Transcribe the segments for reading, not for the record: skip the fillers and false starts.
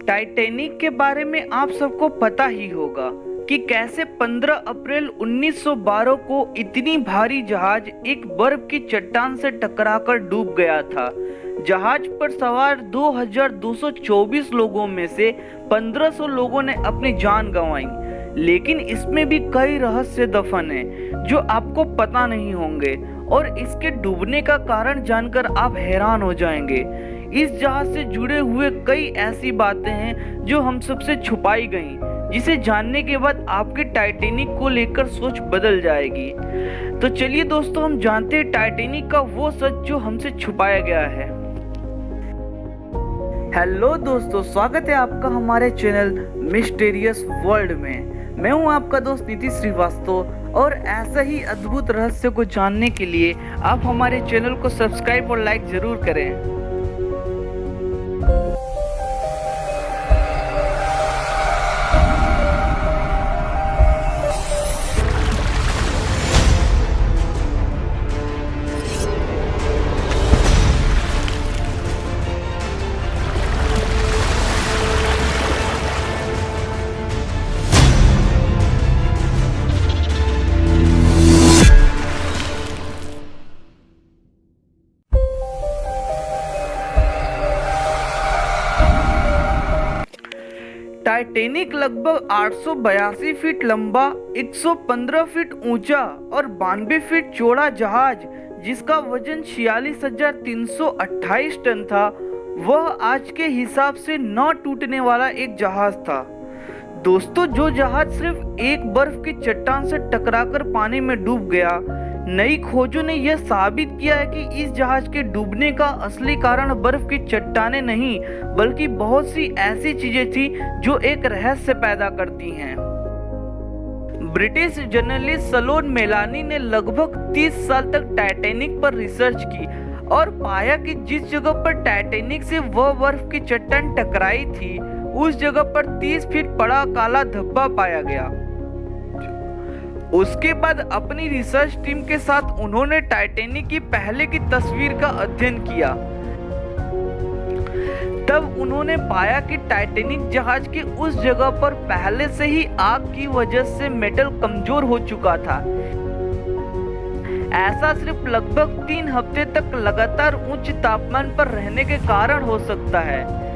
Titanic के बारे में आप सबको पता ही होगा कि कैसे 15 अप्रैल 1912 को इतनी भारी जहाज एक बर्फ की चट्टान से टकराकर डूब गया था। जहाज पर सवार 2224 लोगों में से 1500 लोगों ने अपनी जान गंवाई, लेकिन इसमें भी कई रहस्य दफन हैं जो आपको पता नहीं होंगे और इसके डूबने का कारण जानकर आप हैरान हो जाएंगे। इस जहाज से जुड़े हुए कई ऐसी बातें हैं जो हम सबसे छुपाई गई, जिसे जानने के बाद आपके टाइटैनिक को लेकर सोच बदल जाएगी। तो चलिए दोस्तों, हम जानते हैं टाइटैनिक का वो सच जो हमसे छुपाया गया है। हेलो दोस्तों, स्वागत है आपका हमारे चैनल मिस्टीरियस वर्ल्ड में। मैं हूं आपका दोस्त नीतीश श्रीवास्तव और ऐसा ही अद्भुत रहस्य को जानने के लिए आप हमारे चैनल को सब्सक्राइब और लाइक जरूर करें। टाइटैनिक लगभग 882 फीट लंबा, 115 फीट ऊंचा और 92 फीट चौड़ा जहाज जिसका वजन 46,328 टन था, वह आज के हिसाब से न टूटने वाला एक जहाज था। दोस्तों, जो जहाज सिर्फ एक बर्फ की चट्टान से टकराकर पानी में डूब गया, नई खोजों ने यह साबित किया है कि इस जहाज के डूबने का असली कारण बर्फ की चट्टानें नहीं, बल्कि बहुत सी ऐसी चीजें थी जो एक रहस्य पैदा करती हैं। ब्रिटिश जर्नलिस्ट सलोन मेलानी ने लगभग 30 साल तक टाइटैनिक पर रिसर्च की और पाया कि जिस जगह पर टाइटैनिक से वह बर्फ की चट्टान टकराई थी, उस जगह पर 30 फीट बड़ा काला धब्बा पाया गया। उसके बाद अपनी रिसर्च टीम के साथ उन्होंने टाइटैनिक की पहले की तस्वीर का अध्ययन किया। तब उन्होंने पाया कि टाइटैनिक जहाज की उस जगह पर पहले से ही आग की वजह से मेटल कमजोर हो चुका था। ऐसा सिर्फ लगभग 3 हफ्ते तक लगातार उच्च तापमान पर रहने के कारण हो सकता है।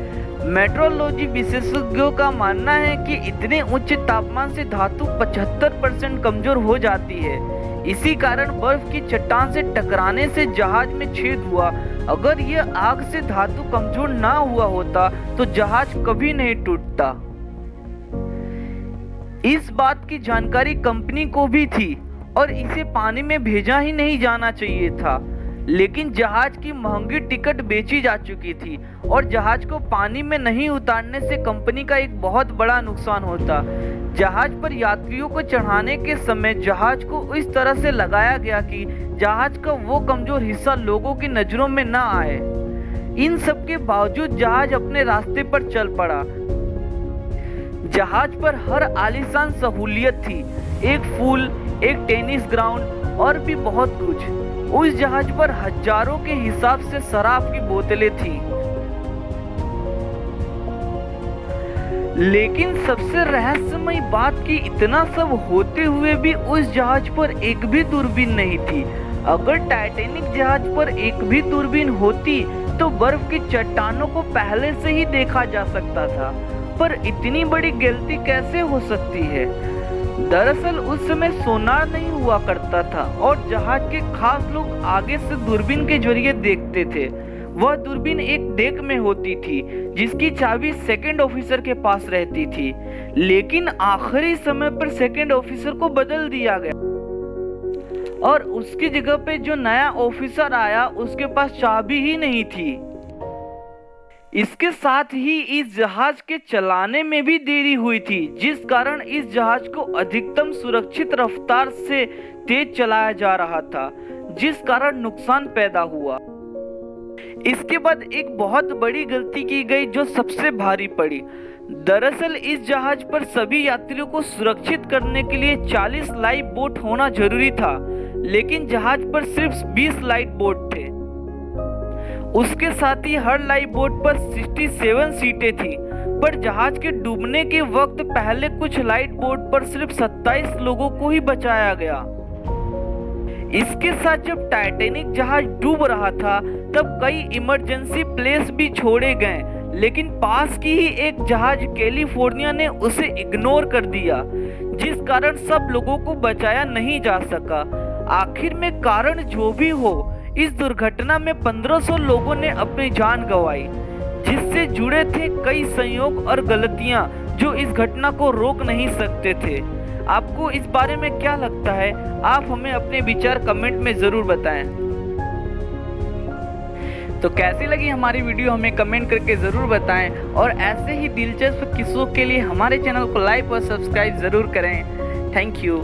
मेट्रोलॉजी विशेषज्ञों का मानना है कि इतने उच्च तापमान से धातु 75% कमजोर हो जाती है। इसी कारण बर्फ की चट्टान से टकराने से जहाज में छेद हुआ। अगर यह आग से धातु कमजोर ना हुआ होता तो जहाज कभी नहीं टूटता। इस बात की जानकारी कंपनी को भी थी और इसे पानी में भेजा ही नहीं जाना चाहिए था, लेकिन जहाज की महंगी टिकट बेची जा चुकी थी और जहाज को पानी में नहीं उतारने से कंपनी का एक बहुत बड़ा नुकसान होता। जहाज पर यात्रियों को चढ़ाने के समय जहाज को इस तरह से लगाया गया कि जहाज का वो कमजोर हिस्सा लोगों की नजरों में न आए। इन सब के बावजूद जहाज अपने रास्ते पर चल पड़ा। जहाज पर हर आलीशान सहूलियत थी, एक पूल, एक टेनिस ग्राउंड और भी बहुत कुछ। उस जहाज पर हजारों के हिसाब से शराब की बोतलें थी। लेकिन सबसे रहस्यमय बात कि इतना सब होते हुए भी उस जहाज पर एक भी दूरबीन नहीं थी। अगर टाइटैनिक जहाज पर एक भी दूरबीन होती तो बर्फ की चट्टानों को पहले से ही देखा जा सकता था, पर इतनी बड़ी गलती कैसे हो सकती है? दरअसल उस समय सोनार नहीं हुआ करता था और जहाज के खास लोग आगे से दूरबीन के जरिए देखते थे। वह दूरबीन एक डेक में होती थी जिसकी चाबी सेकंड ऑफिसर के पास रहती थी, लेकिन आखिरी समय पर सेकंड ऑफिसर को बदल दिया गया और उसकी जगह पे जो नया ऑफिसर आया उसके पास चाबी ही नहीं थी। इसके साथ ही इस जहाज के चलाने में भी देरी हुई थी, जिस कारण इस जहाज को अधिकतम सुरक्षित रफ्तार से तेज चलाया जा रहा था, जिस कारण नुकसान पैदा हुआ। इसके बाद एक बहुत बड़ी गलती की गई जो सबसे भारी पड़ी। दरअसल इस जहाज पर सभी यात्रियों को सुरक्षित करने के लिए 40 लाइफ बोट होना जरूरी था, लेकिन जहाज पर सिर्फ 20 लाइफ बोट थे। उसके साथ ही हर लाइफ बोट पर 67 सीटें थी, पर जहाज के डूबने के वक्त पहले कुछ लाइफ बोट पर सिर्फ 27 लोगों को ही बचाया गया। इसके साथ जब टाइटैनिक जहाज डूब रहा था तब कई इमरजेंसी प्लेस भी छोड़े गए, लेकिन पास की ही एक जहाज कैलिफोर्निया ने उसे इग्नोर कर दिया, जिस कारण सब लोगों को बचाया नहीं जा सका। आखिर में कारण जो भी हो, इस दुर्घटना में 1500 लोगों ने अपनी जान गंवाई, जिससे जुड़े थे कई संयोग और गलतियां जो इस घटना को रोक नहीं सकते थे। आपको इस बारे में क्या लगता है? आप हमें अपने विचार कमेंट में ज़रूर बताएं। तो कैसी लगी हमारी वीडियो हमें कमेंट करके ज़रूर बताएं, और ऐसे ही दिलचस्प किस्सों के लिए हमारे चैनल को लाइक और सब्सक्राइब ज़रूर करें। Thank you.